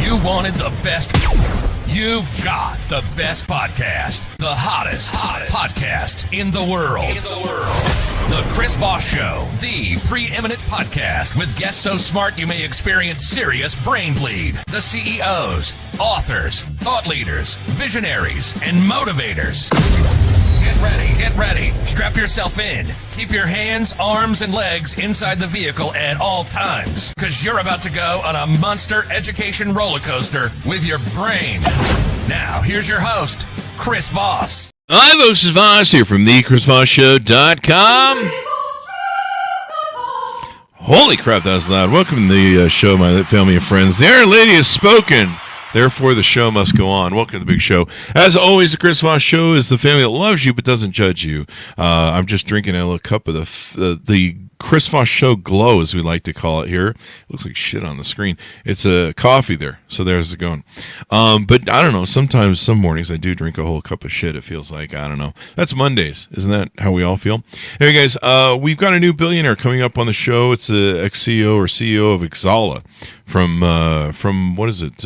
You wanted the best. You've got the best podcast. The hottest podcast in the world. The Chris Voss Show, the preeminent podcast with guests so smart you may experience serious brain bleed. The CEOs, authors, thought leaders, visionaries, and motivators. Get ready. Strap yourself in. Keep your hands, arms, and legs inside the vehicle at all times, because you're about to go on a monster education roller coaster with your brain. Now, here's your host, Chris Voss. Hi, folks. It's Voss here from thechrisvossshow.com. Holy crap, that was loud. Welcome to the show, my family and friends. The Iron Lady has spoken. Therefore, the show must go on. Welcome to the big show. As always, the Chris Voss Show is the family that loves you but doesn't judge you. I'm just drinking a little cup of the Chris Voss Show Glow, as we like to call it here. It looks like shit on the screen. It's a coffee there, so there's it going. But I don't know. Sometimes, some mornings, I do drink a whole cup of shit, it feels like. I don't know. That's Mondays. Isn't that how we all feel? Anyway, guys, we've got a new billionaire coming up on the show. It's the ex-CEO or CEO of Xsolla from what is it?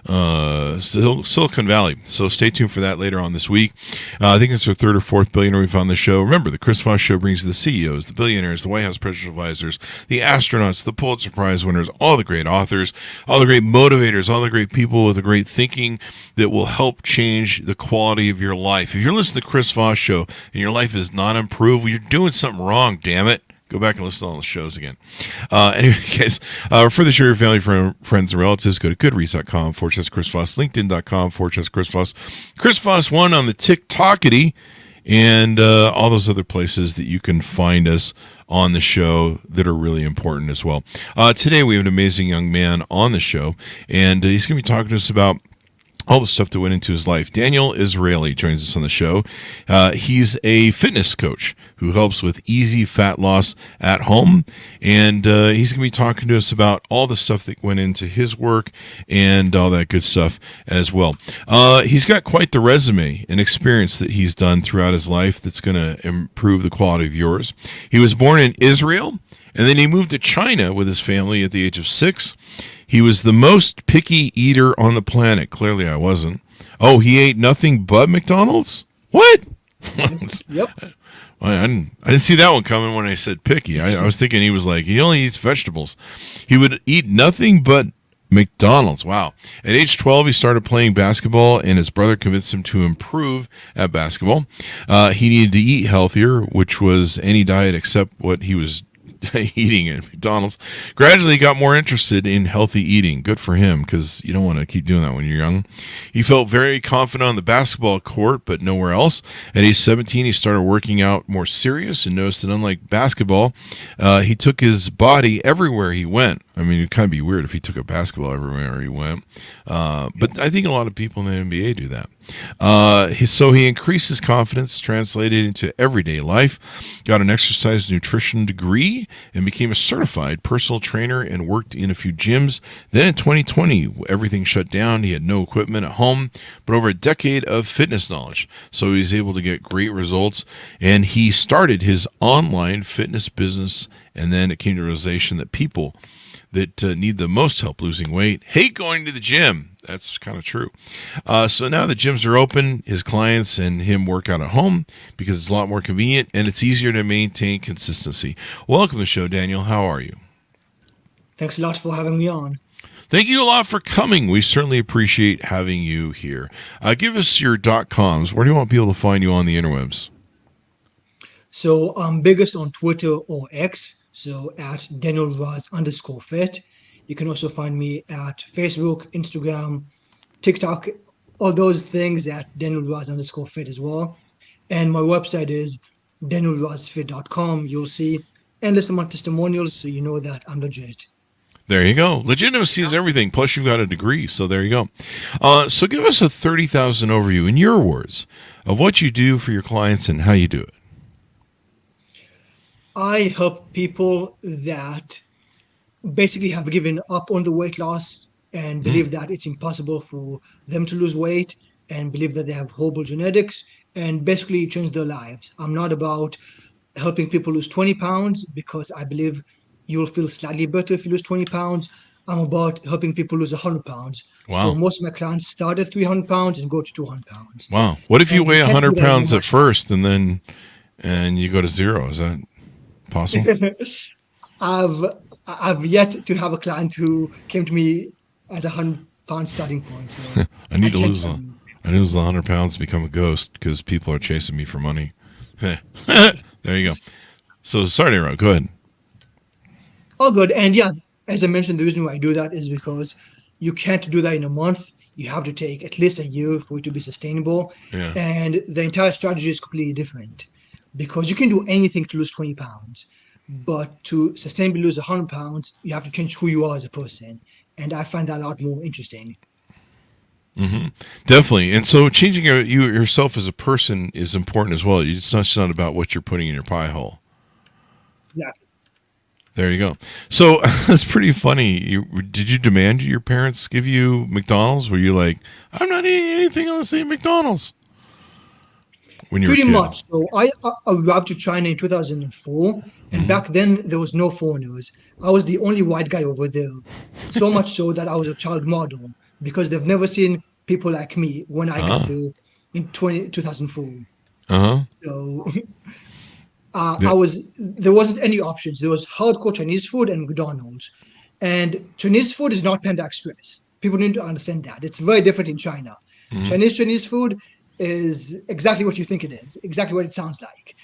Silicon Valley. So stay tuned for that later on this week. I think it's our third or fourth billionaire we've on the show. Remember, the Chris Voss Show brings you the CEOs, the billionaires, the White House presidential advisors, the astronauts, the Pulitzer Prize winners, all the great authors, all the great motivators, all the great people with the great thinking that will help change the quality of your life. If you're listening to the Chris Voss Show and your life is not improved, well, you're doing something wrong, damn it. Go back and listen to all the shows again. Anyway, guys, for the show, your family, friends, and relatives, go to goodreads.com/Chris Voss, linkedin.com/Chris Voss, Chris Voss 1 on the TikTokity, and all those other places that you can find us on the show that are really important as well. Today, we have an amazing young man on the show, and he's going to be talking to us about all the stuff that went into his life. Daniel Israeli joins us on the show. He's a fitness coach who helps with easy fat loss at home, and he's going to be talking to us about all the stuff that went into his work and all that good stuff as well. He's got quite the resume and experience that he's done throughout his life that's going to improve the quality of yours. He was born in Israel, and then he moved to China with his family at the age of 6. He was the most picky eater on the planet. Clearly, I wasn't. Oh, he ate nothing but McDonald's? What? Yep. I didn't see that one coming when I said picky. I was thinking he was like, he only eats vegetables. He would eat nothing but McDonald's. Wow. At age 12, he started playing basketball, and his brother convinced him to improve at basketball. He needed to eat healthier, which was any diet except what he was eating at McDonald's. Gradually, he got more interested in healthy eating. Good for him, because you don't want to keep doing that when you're young. He felt very confident on the basketball court, but nowhere else. At age 17, he started working out more serious and noticed that unlike basketball, he took his body everywhere he went. I mean, it'd kind of be weird if he took a basketball everywhere he went. But I think a lot of people in the NBA do that. So he increased his confidence, translated into everyday life, got an exercise nutrition degree, and became a certified personal trainer and worked in a few gyms. Then in 2020, everything shut down. He had no equipment at home, but over a decade of fitness knowledge. So he was able to get great results, and he started his online fitness business, and then it came to the realization that people that need the most help losing weight hate going to the gym. That's kind of true. So now the gyms are open. His clients and him work out at home because it's a lot more convenient and it's easier to maintain consistency. Welcome to the show, Daniel. How are you? Thanks a lot for having me on. Thank you a lot for coming. We certainly appreciate having you here. Give us your .coms. Where do you want people to find you on the interwebs? So I'm biggest on Twitter or X, so at DanielRoss_fit. You can also find me at Facebook, Instagram, TikTok, all those things at DanielRoss_fit as well. And my website is DanielRossFit.com. You'll see endless amount of testimonials, so you know that I'm legit. There you go. Legitimacy is everything. Plus, you've got a degree, so there you go. So give us a 30,000 overview, in your words, of what you do for your clients and how you do it. I help people that basically have given up on the weight loss and believe that it's impossible for them to lose weight and believe that they have horrible genetics and basically change their lives. I'm not about helping people lose 20 pounds because I believe you'll feel slightly better if you lose 20 pounds. I'm about helping people lose 100 pounds. So Wow. most of my clients start at 300 pounds and go to 200 pounds. Wow. What if you And you weigh can't do 100 that in a pounds at month. first and you go to zero? Is that possible? I've I've yet to have a client who came to me at 100 pound starting point. So I need I to can't lose tell a, you. I need to lose 100 pounds to become a ghost because people are chasing me for money. There you go. So sorry to interrupt. Go ahead. All good. And yeah, as I mentioned, the reason why I do that is because you can't do that in a month. You have to take at least a year for it to be sustainable. Yeah. And the entire strategy is completely different because you can do anything to lose 20 pounds. But to sustainably lose 100 pounds, you have to change who you are as a person. And I find that a lot more interesting. Definitely. And so changing you yourself as a person is important as well. It's not just not about what you're putting in your pie hole. Yeah. There you go. So it's pretty funny. Did you demand your parents give you McDonald's? Were you like, I'm not eating anything unless they eat McDonald's when you were a Pretty kid? much. So I arrived to China in 2004, and back then there was no foreigners. I was the only white guy over there. So much so that I was a child model because they've never seen people like me when I got Ah. there in 2004. Uh-huh. So Yeah. there wasn't any options. There was hardcore Chinese food and McDonald's. And Chinese food is not Panda Express. People need to understand that. It's very different in China. Chinese food is exactly what you think it is, exactly what it sounds like.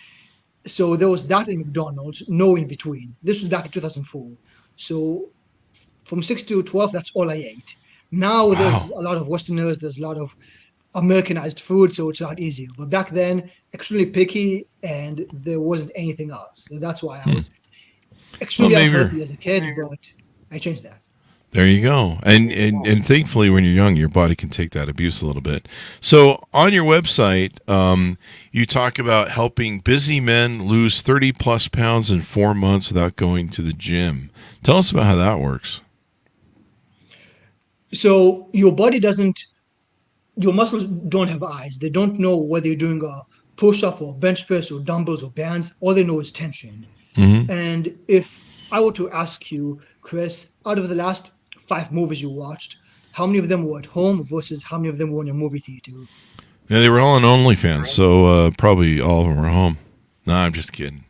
So there was that in McDonald's, no in between. This was back in 2004. So from 6 to 12, that's all I ate. Now there's Wow. a lot of Westerners, there's a lot of Americanized food, so it's a lot easier. But back then, extremely picky, and there wasn't anything else. So that's why I was Well, extremely maybe unhealthy as a kid, but I changed that. there you go. And thankfully, when you're young, your body can take that abuse a little bit. So on your website, you talk about helping busy men lose 30 plus pounds in 4 months without going to the gym. Tell us about how that works. So your body doesn't, your muscles don't have eyes. They don't know whether you're doing a push up or bench press or dumbbells or bands. All they know is tension. And if I were to ask you, Chris, out of the last 5 movies you watched, how many of them were at home versus how many of them were in a movie theater? Yeah, they were all on OnlyFans, so probably all of them were home. Nah, I'm just kidding.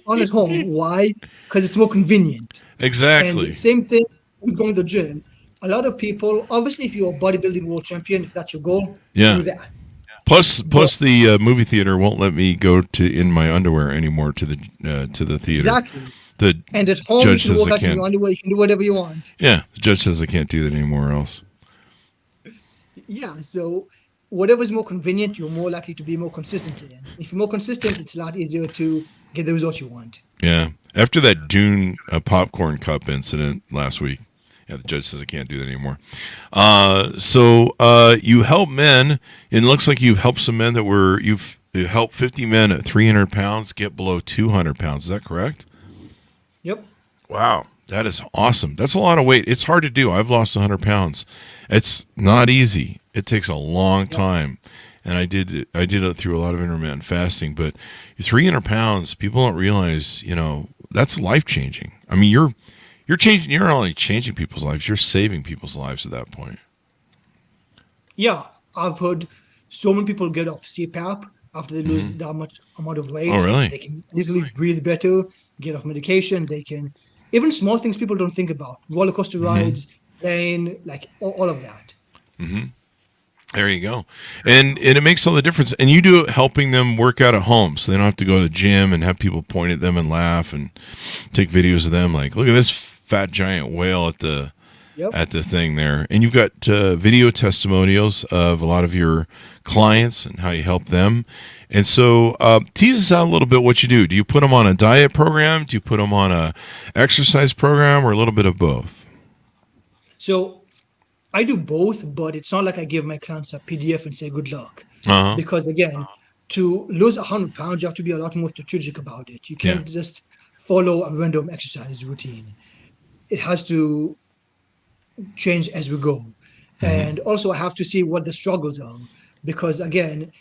On at home. Why? Because it's more convenient. Exactly. And same thing with going to the gym. A lot of people, obviously, if you're a bodybuilding world champion, if that's your goal, Yeah. do that. Plus the movie theater won't let me go to in my underwear anymore to the theater. Exactly. The And at home, judge you can says walk I out in can't. your underwear, you can do whatever you want. Yeah, the judge says I can't do that anywhere else. Yeah, so whatever's more convenient, you're more likely to be more consistent in. If you're more consistent, it's a lot easier to get the results you want. Yeah. After that Dune popcorn cup incident last week, yeah, the judge says I can't do that anymore. So you help men. It looks like you've helped some men you've helped 50 men at 300 pounds get below 200 pounds. Is that correct? Yep. Wow. That is awesome. That's a lot of weight. It's hard to do. I've lost 100 pounds. It's not easy. It takes a long time. And I did it through a lot of intermittent fasting. But 300 pounds, people don't realize, that's life changing. I mean, you're changing. You're not only changing people's lives, you're saving people's lives at that point. Yeah, I've heard so many people get off CPAP after they lose that much amount of weight. Oh, really? They can easily breathe better, get off medication. They can, even small things people don't think about, roller coaster rides, plane, like all of that. There you go. And it makes all the difference. And you do it helping them work out at home, so they don't have to go to the gym and have people point at them and laugh and take videos of them like, look at this fat giant whale at the Yep. thing there. And you've got video testimonials of a lot of your clients and how you help them. And so tease us out a little bit what you do. Do you put them on a diet program? Do you put them on a exercise program, or a little bit of both? So I do both, but it's not like I give my clients a PDF and say good luck. Uh-huh. Because again, to lose 100 pounds, you have to be a lot more strategic about it. You can't just follow a random exercise routine. It has to change as we go. And also I have to see what the struggles are. Because again,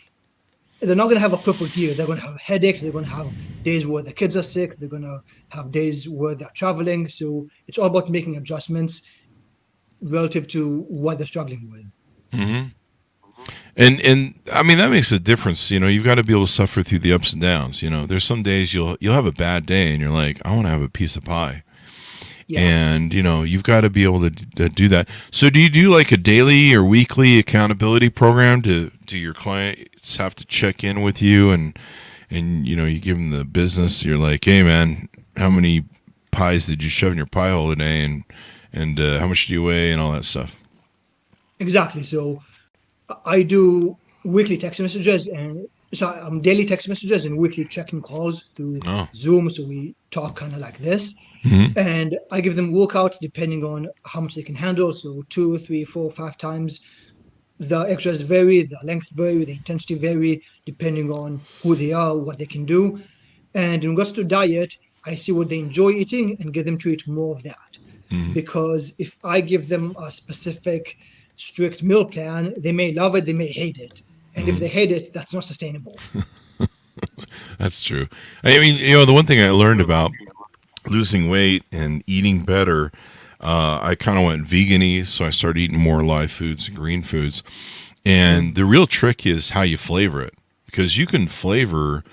they're not going to have a perfect year. They're going to have headaches. They're going to have days where the kids are sick. They're going to have days where they're traveling. So it's all about making adjustments relative to what they're struggling with. Mm-hmm. And I mean, that makes a difference. You've got to be able to suffer through the ups and downs. There's some days you'll have a bad day and you're like, I want to have a piece of pie. Yeah. And, you've got to be able to do that. So do you do like a daily or weekly accountability program? Do your clients have to check in with you and you give them the business? You're like, hey, man, how many pies did you shove in your pie hole today? And how much do you weigh and all that stuff? Exactly. So I do weekly text messages and daily text messages and weekly check-in calls through Zoom. So we talk kind of like this. Mm-hmm. And I give them workouts depending on how much they can handle. So 2, 3, 4, 5 times. The extras vary, the length vary, the intensity vary depending on who they are, what they can do. And in regards to diet, I see what they enjoy eating and get them to eat more of that. Mm-hmm. Because if I give them a specific strict meal plan, they may love it, they may hate it. And if they hate it, that's not sustainable. That's true. I mean, the one thing I learned about losing weight and eating better, I kind of went vegan-y, so I started eating more live foods and green foods. And the real trick is how you flavor it, because you can flavor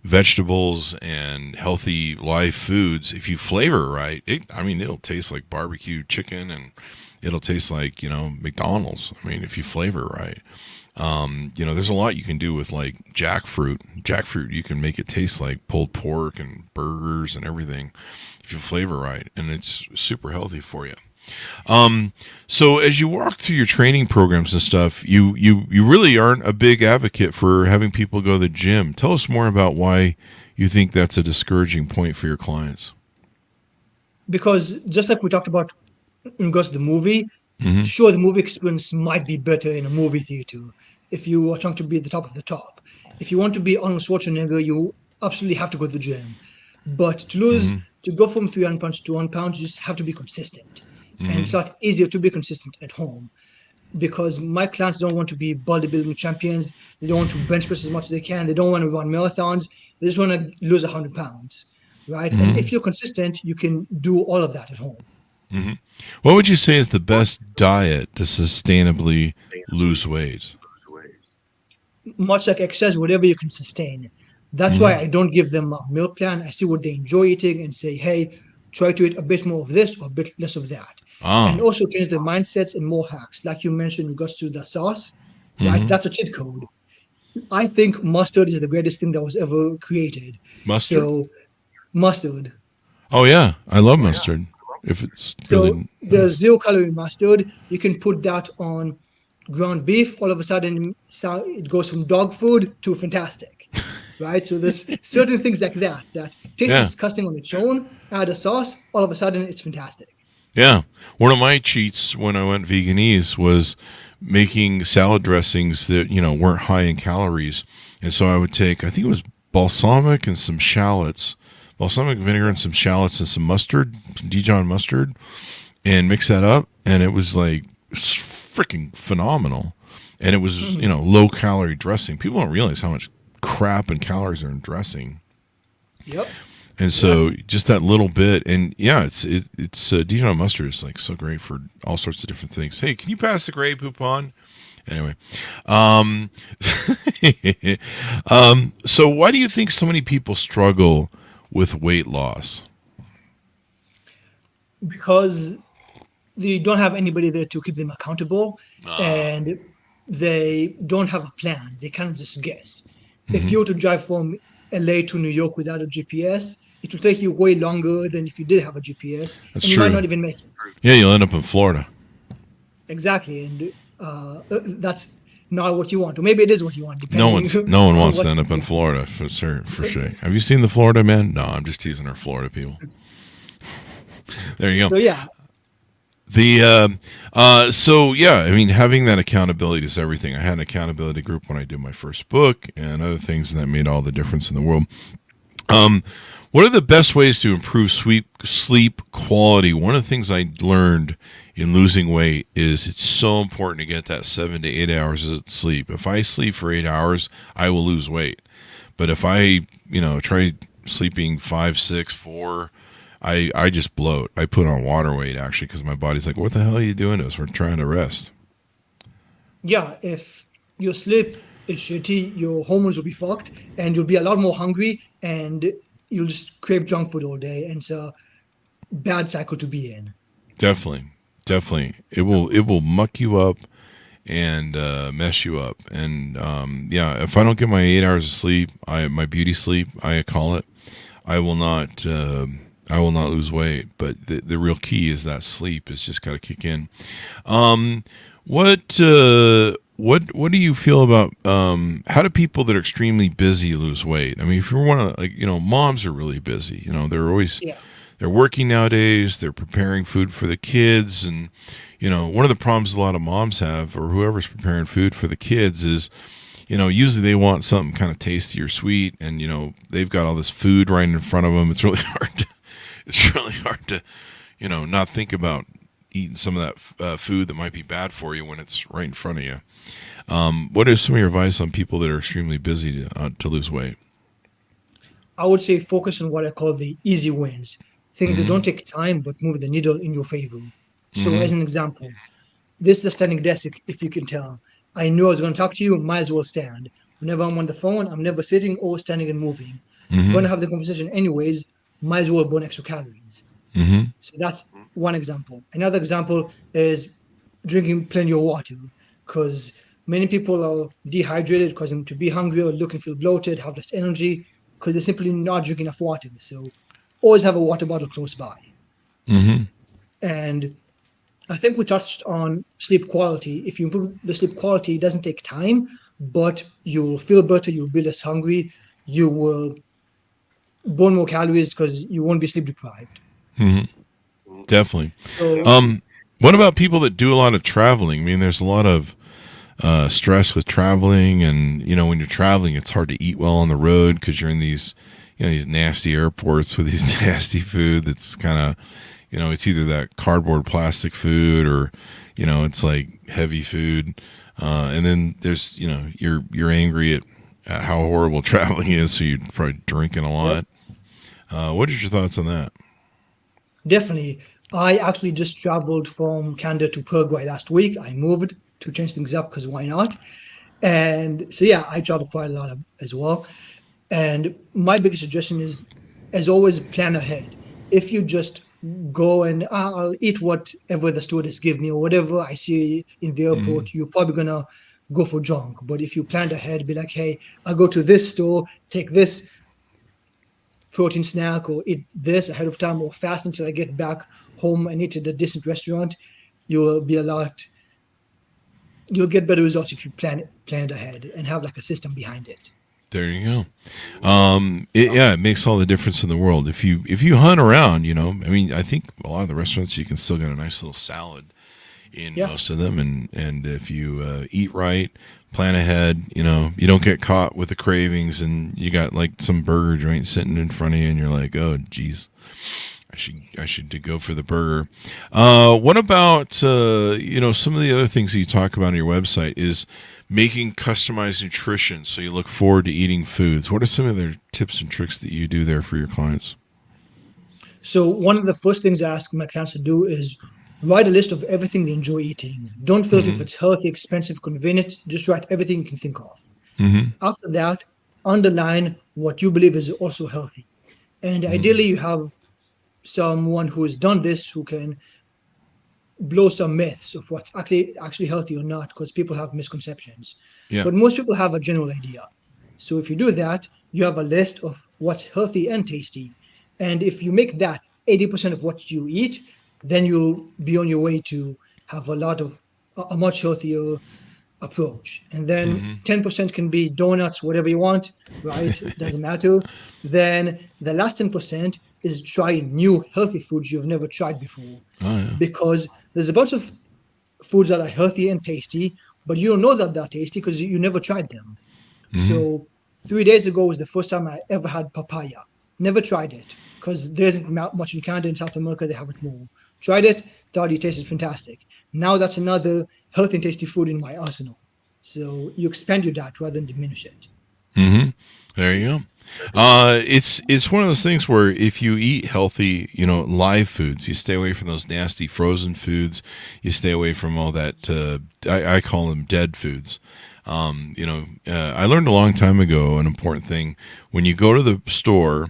vegetables and healthy live foods. If you flavor it right, it'll taste like barbecue chicken and it'll taste like, McDonald's. I mean, if you flavor it right. There's a lot you can do with like jackfruit. Jackfruit, you can make it taste like pulled pork and burgers and everything if you flavor right, and it's super healthy for you. So as you walk through your training programs and stuff, you really aren't a big advocate for having people go to the gym. Tell us more about why you think that's a discouraging point for your clients. Because just like we talked about in regards to the movie, sure, the movie experience might be better in a movie theater if you are trying to be at the top of the top. If you want to be Arnold Schwarzenegger, you absolutely have to go to the gym. But to go from 300 pounds to 1 pound, you just have to be consistent. And it's a lot easier to be consistent at home because my clients don't want to be bodybuilding champions. They don't want to bench press as much as they can. They don't want to run marathons. They just want to lose 100 pounds, right? And if you're consistent, you can do all of that at home. Mm-hmm. What would you say is the best diet to sustainably lose weight? Much like exercise, whatever you can sustain. That's why I don't give them a meal plan. I see what they enjoy eating and say, hey, try to eat a bit more of this or a bit less of that. And also change their mindsets and more hacks. Like you mentioned, in regards to the sauce, right? That's a cheat code. I think mustard is the greatest thing that was ever created. Mustard? So, mustard. Oh, yeah. I love mustard. If it's really, the 0-calorie mustard, you can put that on ground beef. All of a sudden, it goes from dog food to fantastic, right? So there's certain things like that taste disgusting on its own. Add a sauce, all of a sudden, it's fantastic. Yeah. One of my cheats when I went veganese was making salad dressings that, weren't high in calories. And so I would take, I think it was balsamic and some shallots, balsamic vinegar and some shallots and some mustard, some Dijon mustard, and mix that up. And it was like freaking phenomenal. And it was, low calorie dressing. People don't realize how much crap and calories are in dressing. Yep. And so just that little bit, and it's Dijon mustard is like so great for all sorts of different things. Hey, can you pass the Grey Poupon? Anyway, so why do you think so many people struggle with weight loss? Because they don't have anybody there to keep them accountable, and they don't have a plan. They can't just guess. If you were to drive from LA to New York without a GPS, it will take you way longer than if you did have a GPS. That's and you true. might not even make it. Yeah, you'll end up in Florida. Exactly, and that's not what you want. Or maybe it is what you want. No one wants to end up in Florida, for sure. Have you seen the Florida Man? No, I'm just teasing our Florida people. There you go. So, yeah. Having that accountability is everything. I had an accountability group when I did my first book and other things, and that made all the difference in the world. What are the best ways to improve sleep quality? One of the things I learned in losing weight is it's so important to get that 7 to 8 hours of sleep. If I sleep for 8 hours, I will lose weight. But if I, try sleeping 5, 6, 4, I just bloat. I put on water weight actually because my body's like, what the hell are you doing to us? We're trying to rest. Yeah, if your sleep is shitty, your hormones will be fucked, and you'll be a lot more hungry, and you'll just crave junk food all day, and it's a bad cycle to be in. Definitely. It will muck you up and mess you up. And if I don't get my 8 hours of sleep, my beauty sleep, I call it, I will not lose weight. But the real key is that sleep is just got to kick in. What do you feel about how do people that are extremely busy lose weight? I mean, if you're one of moms are really busy. They're always they're working nowadays. They're preparing food for the kids, and one of the problems a lot of moms have, or whoever's preparing food for the kids, is usually they want something kind of tasty or sweet, and they've got all this food right in front of them. It's really hard to not think about eating some of that food that might be bad for you when it's right in front of you. What is some of your advice on people that are extremely busy to lose weight? I would say focus on what I call the easy wins, things that don't take time but move the needle in your favor. So as an example, this is a standing desk, if you can tell. I knew I was going to talk to you, might as well stand. Whenever I'm on the phone, I'm never sitting or standing and moving. I'm going to have the conversation anyways, might as well burn extra calories. So that's one example. Another example is drinking plenty of water, because many people are dehydrated because them to be hungry or look and feel bloated, have less energy, because they're simply not drinking enough water. So always have a water bottle close by. And I think we touched on sleep quality. If you improve the sleep quality, it doesn't take time, but you'll feel better, you'll be less hungry, you will burn more calories because you won't be sleep deprived. Definitely. So, What about people that do a lot of traveling? I mean, there's a lot of stress with traveling, and when you're traveling, it's hard to eat well on the road because you're in these these nasty airports with these nasty food that's kind of it's either that cardboard plastic food or it's like heavy food, and then there's you're angry at how horrible traveling is, so you're probably drinking a lot. What are your thoughts on that? definitely. I actually just traveled from Canada to Paraguay last week. I moved to change things up because why not? And so, yeah, I traveled quite a lot as well. And my biggest suggestion is, as always, plan ahead. If you just go and I'll eat whatever the stewardess give me or whatever I see in the airport, you're probably going to go for junk. But if you planned ahead, be like, hey, I'll go to this store, take this protein snack or eat this ahead of time or fast until I get back home and eat at a decent restaurant, you'll get better results if you plan it ahead and have like a system behind it. There you go. It makes all the difference in the world. If you hunt around, I mean, I think a lot of the restaurants you can still get a nice little salad in most of them, and if you eat right, plan ahead, you don't get caught with the cravings, and you got like some burger joint sitting in front of you, and you're like, oh, geez, I should go for the burger. What about some of the other things that you talk about on your website is making customized nutrition, so you look forward to eating foods. What are some of the tips and tricks that you do there for your clients? So one of the first things I ask my clients to do is write a list of everything they enjoy eating. Don't filter if it's healthy, expensive, convenient. Just write everything you can think of. After that, underline what you believe is also healthy. And ideally, you have someone who has done this who can blow some myths of what's actually healthy or not, because people have misconceptions. But most people have a general idea. So if you do that, you have a list of what's healthy and tasty. And if you make that 80% of what you eat, then you'll be on your way to have a much healthier approach. And then 10% can be donuts, whatever you want, right? It doesn't matter. Then the last 10% is trying new healthy foods you've never tried before. Because there's a bunch of foods that are healthy and tasty, but you don't know that they're tasty because you never tried them. So 3 days ago was the first time I ever had papaya. Never tried it because there isn't much in Canada and South America. They have it more. Tried it, thought it tasted fantastic. Now that's another healthy and tasty food in my arsenal. So you expand your diet rather than diminish it. Mm-hmm. There you go. It's one of those things where if you eat healthy, live foods, you stay away from those nasty frozen foods. You stay away from all that. I call them dead foods. I learned a long time ago an important thing. When you go to the store,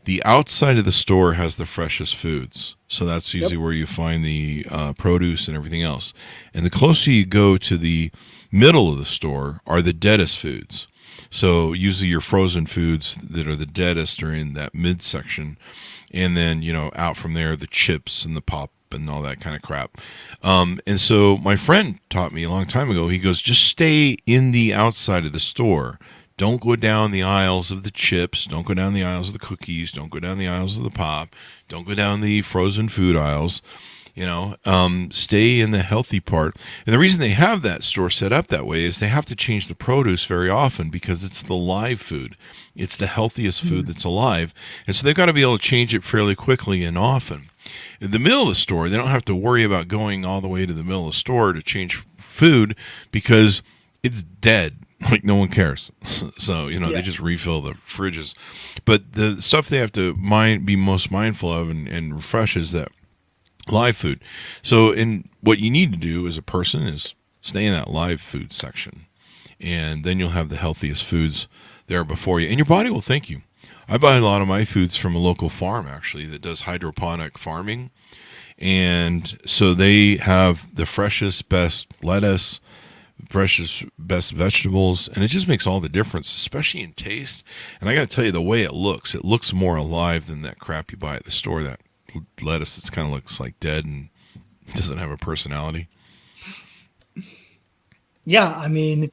the outside of the store has the freshest foods. So that's usually where you find the produce and everything else. And the closer you go to the middle of the store are the deadest foods. So usually your frozen foods that are the deadest are in that midsection. And then, out from there, the chips and the pop and all that kind of crap. And so my friend taught me a long time ago, he goes, just stay in the outside of the store. Don't go down the aisles of the chips. Don't go down the aisles of the cookies. Don't go down the aisles of the pop. Don't go down the frozen food aisles. Stay in the healthy part. And the reason they have that store set up that way is they have to change the produce very often because it's the live food. It's the healthiest food that's alive. And so they've got to be able to change it fairly quickly and often. In the middle of the store, they don't have to worry about going all the way to the middle of the store to change food because it's dead. Like no one cares. So, they just refill the fridges. But the stuff they have to be most mindful of and refresh is that live food. So, what you need to do as a person is stay in that live food section. And then you'll have the healthiest foods there before you. And your body will thank you. I buy a lot of my foods from a local farm, actually, that does hydroponic farming. And so they have the freshest, best lettuce, freshest, best vegetables, and it just makes all the difference, especially in taste. And I got to tell you, the way it looks more alive than that crap you buy at the store, that lettuce that kind of looks like dead and doesn't have a personality. Yeah, I mean,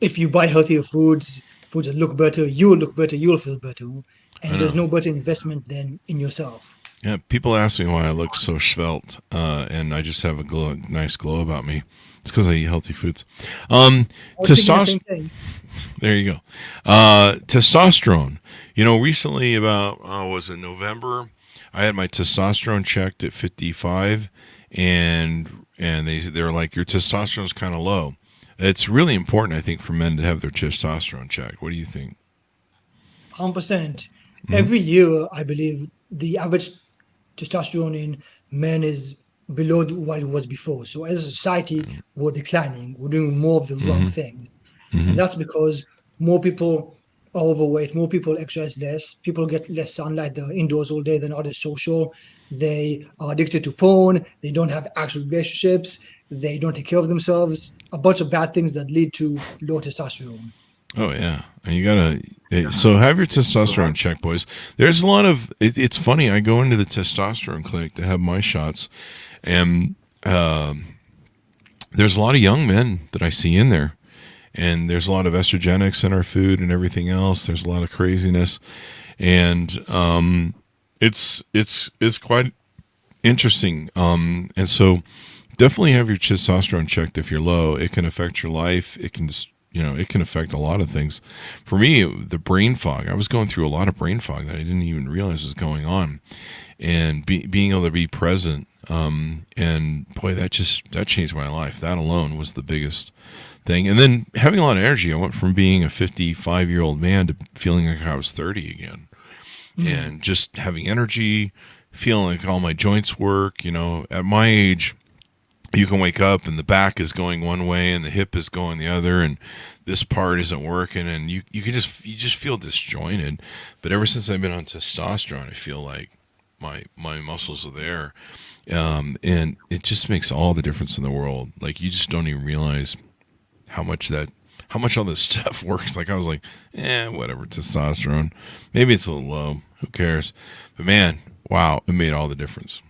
if you buy healthier foods that look better, you will look better, you will feel better. And there's no better investment than in yourself. Yeah, people ask me why I look so svelte, and I just have a nice glow about me. It's because I eat healthy foods. Testosterone. There you go. Testosterone. Recently about was it November? I had my testosterone checked at 55, and they're like, your testosterone's kind of low. It's really important, I think, for men to have their testosterone checked. What do you think? 100%. Mm-hmm. Every year, I believe the average testosterone in men is below what it was before. So as a society, we're declining. We're doing more of the wrong things. Mm-hmm. And that's because more people are overweight, more people exercise less, people get less sunlight, they're indoors all day, they're not as social, they are addicted to porn, they don't have actual relationships, they don't take care of themselves, a bunch of bad things that lead to low testosterone. Oh, yeah. And you got to, so have your testosterone checked, boys. There's a lot of, it's funny, I go into the testosterone clinic to have my shots, and there's a lot of young men that I see in there. And there's a lot of estrogenics in our food and everything else. There's a lot of craziness, and it's quite interesting. And so, definitely have your testosterone checked if you're low. It can affect your life. It can it can affect a lot of things. For me, the brain fog. I was going through a lot of brain fog that I didn't even realize was going on, and being able to be present. And boy, that changed my life. That alone was the biggest thing. And then having a lot of energy. I went from being a 55-year-old man to feeling like I was 30 again. And just having energy, feeling like all my joints work. At my age, you can wake up and the back is going one way and the hip is going the other, and this part isn't working, and you just feel disjointed. But ever since I've been on testosterone, I feel like my muscles are there. And it just makes all the difference in the world. Like, you just don't even realize how much all this stuff works. Like, I was like, whatever, testosterone. Maybe it's a little low. Who cares? But man, wow, it made all the difference.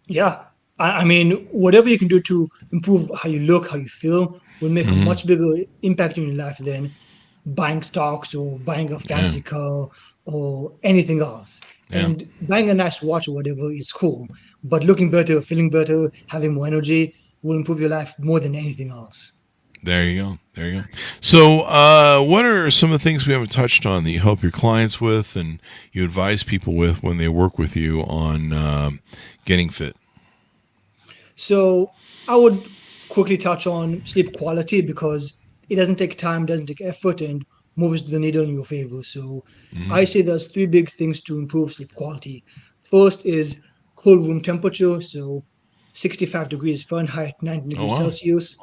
Yeah. I mean, whatever you can do to improve how you look, how you feel, will make a much bigger impact in your life than buying stocks or buying a fancy car or anything else. Yeah. And buying a nice watch or whatever is cool, but looking better, feeling better, having more energy will improve your life more than anything else. There you go. There you go. So, what are some of the things we haven't touched on that you help your clients with and you advise people with when they work with you on getting fit? So I would quickly touch on sleep quality because it doesn't take time, doesn't take effort, and moves the needle in your favor. So I say there's three big things to improve sleep quality. First is cool room temperature, so 65 degrees Fahrenheit, 90 Oh, degrees wow. Celsius.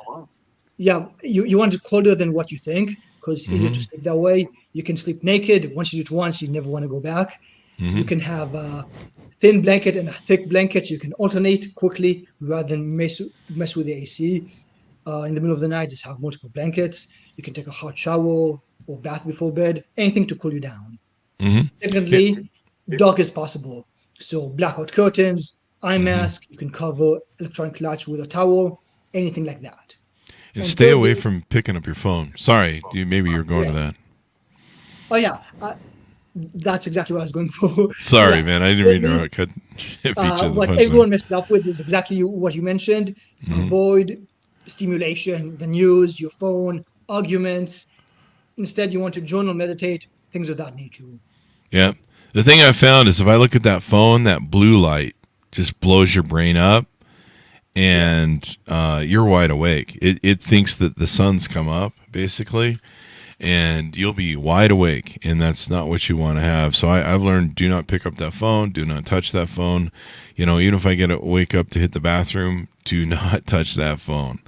Yeah, you want it colder than what you think because it's easier to sleep that way. You can sleep naked. Once you do it once, you never want to go back. You can have a thin blanket and a thick blanket. You can alternate quickly rather than mess with the AC. In the middle of the night, just have multiple blankets. You can take a hot shower or bath before bed, anything to cool you down. Yeah. Secondly, dark as possible. So blackout curtains, eye mask, you can cover electronic lights with a towel, anything like that. And And stay away thirdly, from picking up your phone. Sorry, maybe you're going to yeah. that. Oh yeah, that's exactly what I was going for. Sorry, Yeah. man. I didn't mean Thirdly, to cut beat you to the what punch there. everyone messed up with is exactly what you mentioned. Avoid stimulation, the news, your phone, arguments. Instead, you want to journal, meditate, things of that nature. Yeah. The thing I found is if I look at that phone, that blue light just blows your brain up, and you're wide awake. It thinks that the sun's come up, basically, and you'll be wide awake, and that's not what you want to have. So I've learned, do not pick up that phone, do not touch that phone. Even if I wake up to hit the bathroom, do not touch that phone.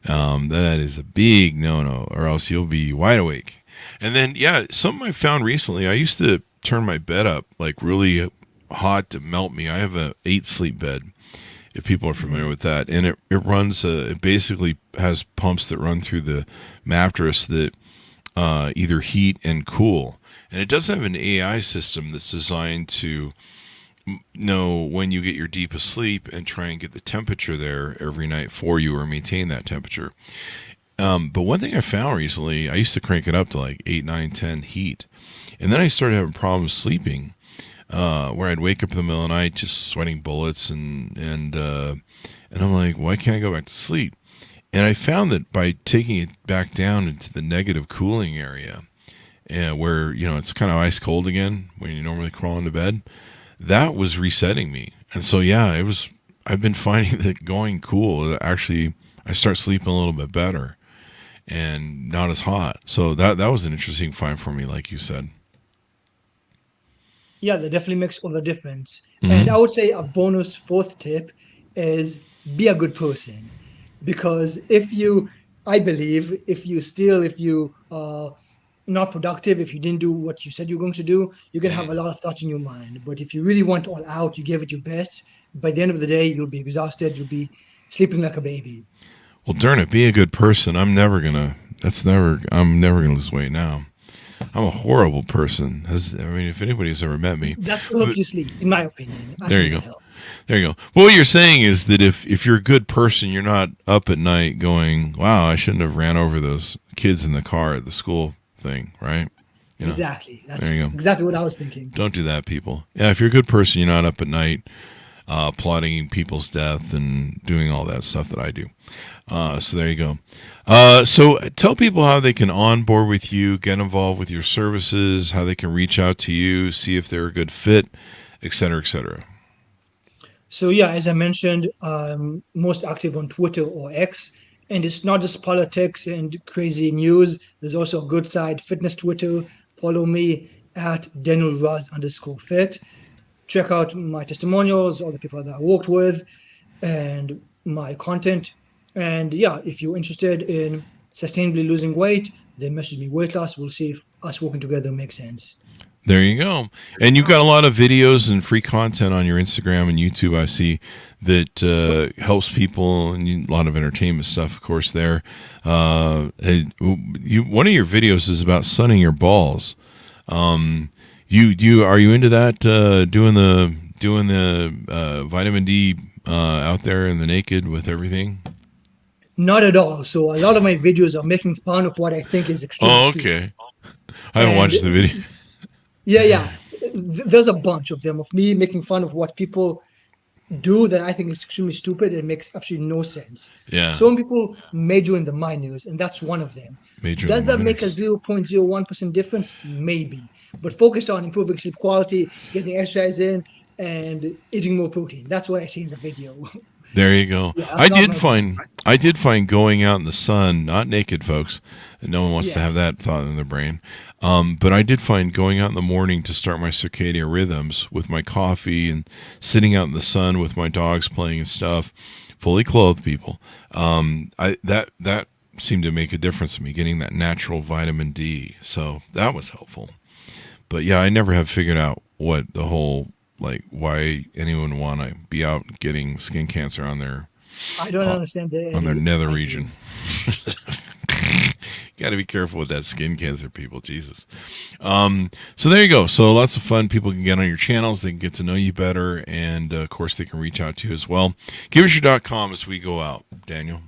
That is a big no-no, or else you'll be wide awake. And then, yeah, something I found recently, I used to turn my bed up like really hot to melt me. I have a 8 sleep bed, if people are familiar with that, and it runs. It basically has pumps that run through the mattress that either heat and cool, and it does have an AI system that's designed to know when you get your deepest sleep and try and get the temperature there every night for you or maintain that temperature. But one thing I found recently, I used to crank it up to like 8, 9, 10 heat, and then I started having problems sleeping, where I'd wake up in the middle of the night just sweating bullets, and I'm like, why can't I go back to sleep? And I found that by taking it back down into the negative cooling area, where it's kind of ice cold again when you normally crawl into bed, that was resetting me. And so yeah, I've been finding that going cool actually I start sleeping a little bit better and not as hot. So that was an interesting find for me, like you said. Yeah, that definitely makes all the difference. And I would say a bonus fourth tip is be a good person. Because I believe, if you steal, if you are not productive, if you didn't do what you said you're going to do, you're going to have a lot of thoughts in your mind. But if you really went all out, you gave it your best, by the end of the day, you'll be exhausted, you'll be sleeping like a baby. Well, darn it, be a good person. I'm never gonna lose weight now. I'm a horrible person. If anybody's ever met me, That's going to help you sleep, in my opinion. I there think you that go. helps. There you go. Well, what you're saying is that if you're a good person, you're not up at night going, "Wow, I shouldn't have ran over those kids in the car at the school thing," right? Exactly. That's There you go. exactly what I was thinking. Don't do that, people. Yeah, if you're a good person, you're not up at night plotting people's death and doing all that stuff that I do. So there you go. So tell people how they can onboard with you, get involved with your services, how they can reach out to you, see if they're a good fit, et cetera, et cetera. So yeah, as I mentioned, I'm most active on Twitter or X, and it's not just politics and crazy news. There's also a good side, fitness Twitter. Follow me at DanielRaz_fit. Check out my testimonials, all the people that I worked with, and my content. And yeah, if you're interested in sustainably losing weight, then message me weight loss. We'll see if us working together makes sense. There you go. And you've got a lot of videos and free content on your Instagram and YouTube, I see, that helps people, and a lot of entertainment stuff, of course, there. One of your videos is about sunning your balls. Are you into that, doing the vitamin D out there in the naked with everything? Not at all. So a lot of my videos are making fun of what I think is extreme. Oh, okay. I haven't watched the video. Yeah. There's a bunch of them of me making fun of what people do that I think is extremely stupid and makes absolutely no sense. Yeah. Some people major in the minors, and that's one of them. Major in Does the that make a minors. 0.01% difference? Maybe. But focus on improving sleep quality, getting exercise in, and eating more protein. That's what I see in the video. There you go. Yeah, I that's did not find going out in the sun, not naked, folks. No one wants to Yeah. have that thought in their brain. But I did find going out in the morning to start my circadian rhythms with my coffee and sitting out in the sun with my dogs playing and stuff, fully clothed people. That seemed to make a difference to me, getting that natural vitamin D. So that was helpful. But yeah, I never have figured out what the whole, like, why anyone want to be out getting skin cancer on their I don't understand nether I do. region. Got to be careful with that skin cancer, people. Jesus. So there you go. So lots of fun. People can get on your channels. They can get to know you better. And, of course, they can reach out to you as well. Give us your .com as we go out, Daniel.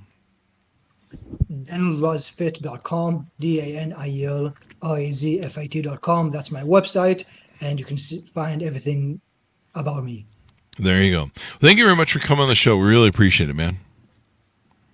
DanielRazFit.com, DanielRazFit.com. That's my website, and you can find everything about me. There you go. Thank you very much for coming on the show. We really appreciate it, man.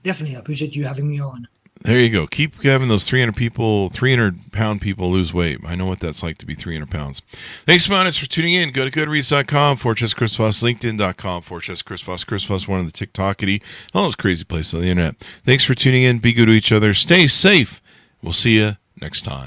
Definitely, I appreciate you having me on. There you go. Keep having those 300-pound people lose weight. I know what that's like to be 300 pounds. Thanks, Monis, for tuning in. Go to goodreads.com, Chris Voss, LinkedIn.com, Chris Voss, one of the TikTokity, all those crazy places on the internet. Thanks for tuning in. Be good to each other. Stay safe. We'll see you next time.